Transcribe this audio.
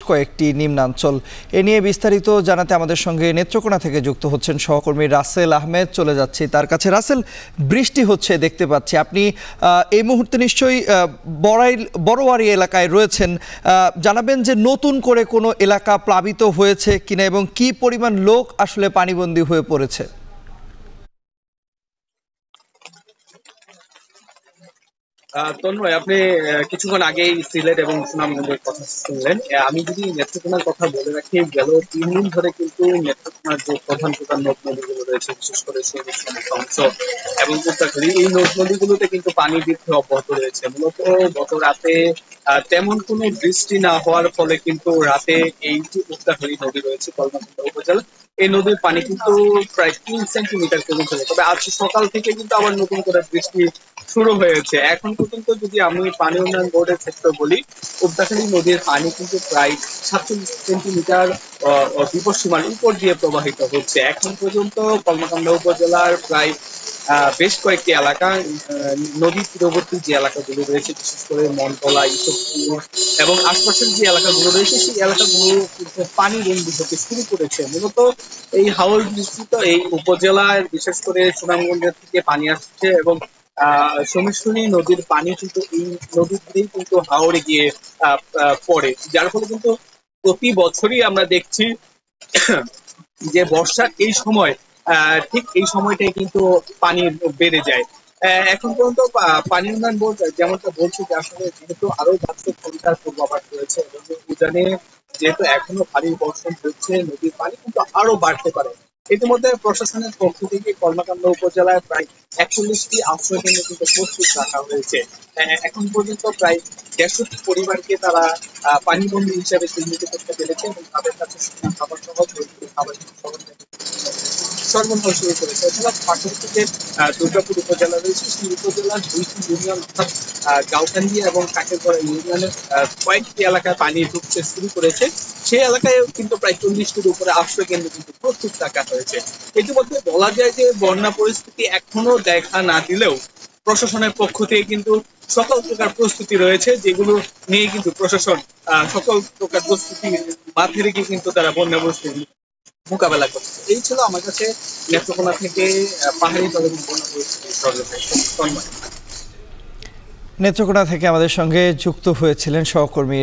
কয়েকটি নিম্নাঞ্চল। এ নিয়ে বিস্তারিত জানাতে আমাদের সঙ্গে নেত্রকোনা থেকে যুক্ত হচ্ছেন সহকর্মী রাসেল আহমেদ। চলে যাচ্ছি তার কাছে। রাসেল, বৃষ্টি হচ্ছে দেখতে পাচ্ছি, আপনি এই মুহূর্তে নিশ্চয়ই বড়োয়ারি এলাকায় রয়েছেন। জানাবেন যে নতুন করে কোনো এলাকা প্লাবিত হয়েছে কিনা এবং কি পরিমাণ লোক আসলে পানিবন্দী হয়ে পড়েছে। তন্ময়, আপনি কিছুক্ষণ আগেই সিলেট এবং সুনামগঞ্জের কথা শুনলেন। আমি যদি নেত্রকোনার কথা বলে রাখি, গেল 3 দিন ধরে কিন্তু নেত্রকোনার যে প্রধান প্রধান নদ নদীগুলো রয়েছে, বিশেষ করে সমুদ্র অংশ এবং উত্তরখালী, এই নদ নদীগুলোতে কিন্তু পানি বৃদ্ধি অব্যাহত রয়েছে। মূলত গত রাতে তেমন কোনো বৃষ্টি না হওয়ার ফলে কিন্তু রাতে এই যে উত্তরখালী নদী রয়েছে কলমাকান্দা উপজেলা, এই নদীর পানি কিন্তু প্রায় 3 সেন্টিমিটার কমে চলে। তবে আজ সকাল থেকে কিন্তু আবার নতুন করে বৃষ্টি শুরু হয়েছে। এখন পর্যন্ত যদি আমি পানি উন্নয়ন বোর্ডের ক্ষেত্রে বলি, উত্তরখালী নদীর পানি কিন্তু প্রায় 47 সেন্টিমিটার বিপদসীমার উপর দিয়ে প্রবাহিত হচ্ছে। এখন পর্যন্ত কলমাকান্দা উপজেলার প্রায় বেশ কয়েকটি এলাকা, নদী তীরবর্তী যে এলাকাগুলো রয়েছে, বিশেষ করে মনতলা, ইসবপুর এবং আশপাশের যে এলাকাগুলো রয়েছে, সেই এলাকাগুলো কিন্তু পানি বন্দী হতে শুরু করেছে। মূলত এই হাওর বিস্তৃত এই উপজেলায় বিশেষ করে সুনামগঞ্জের থেকে পানি আসছে এবং সোমেশ্বরী নদীর পানি কিন্তু এই নদী দিয়েই কিন্তু হাওরে গিয়ে পড়ে, যার ফলে কিন্তু প্রতি বছরই আমরা দেখছি যে বর্ষার এই সময় ঠিক এই সময়টাই কিন্তু পানি বেড়ে যায়। এখন পর্যন্ত পানি উন্নয়ন বোর্ড যেমনটা বলছে যে আসলে যেহেতু আরো বাড়ছে ঘন্টার পূর্বাভাস রয়েছে এবং উজানে যেহেতু এখনো ভারী বর্ষণ হচ্ছে, নদীর পানি কিন্তু আরো বাড়তে পারে। ইতিমধ্যে প্রশাসনের পক্ষ থেকে কলমাকান্দা উপজেলায় প্রায় 41টি আশ্রয় কেন্দ্র কিন্তু প্রস্তুত রাখা হয়েছে। এখন পর্যন্ত প্রায় 63 পরিবারকে তারা পানিবন্দী হিসাবে চিহ্নিত করতে পেরেছে এবং তাদের কাছে খাবার সহ খাবার সরবরাহ শুরু করেছে। এছাড়া পার্শ্ববর্তী যে দুর্গাপুর উপজেলা রয়েছে, সেই উপজেলার 2টি ইউনিয়ন অর্থাৎ গাউকান্দি এবং কাকেরগড়া ইউনিয়নের কয়েকটি এলাকায় পানি ঢুকতে শুরু করেছে। সেই এলাকায় কিন্তু প্রায় 40টির উপরে আশ্রয় কেন্দ্র কিন্তু প্রস্তুত রাখা হয়েছে। ইতিমধ্যে বলা যায় যে বন্যা পরিস্থিতি এখনো দেখা না দিলেও প্রশাসনের পক্ষ থেকে কিন্তু সকল প্রকার প্রস্তুতি রয়েছে, যেগুলো নিয়ে কিন্তু প্রশাসন সকল প্রকার প্রস্তুতি মাথায় রেখে কিন্তু তারা বন্যা পরিস্থিতি মোকাবেলা করছে। এই ছিল আমার কাছে নেত্রকোনা থেকে পাহাড়ি জল এবং বন্যা পরিস্থিতি নেত্রকোনা থেকে আমাদের সঙ্গে যুক্ত হয়েছিলেন সহকর্মী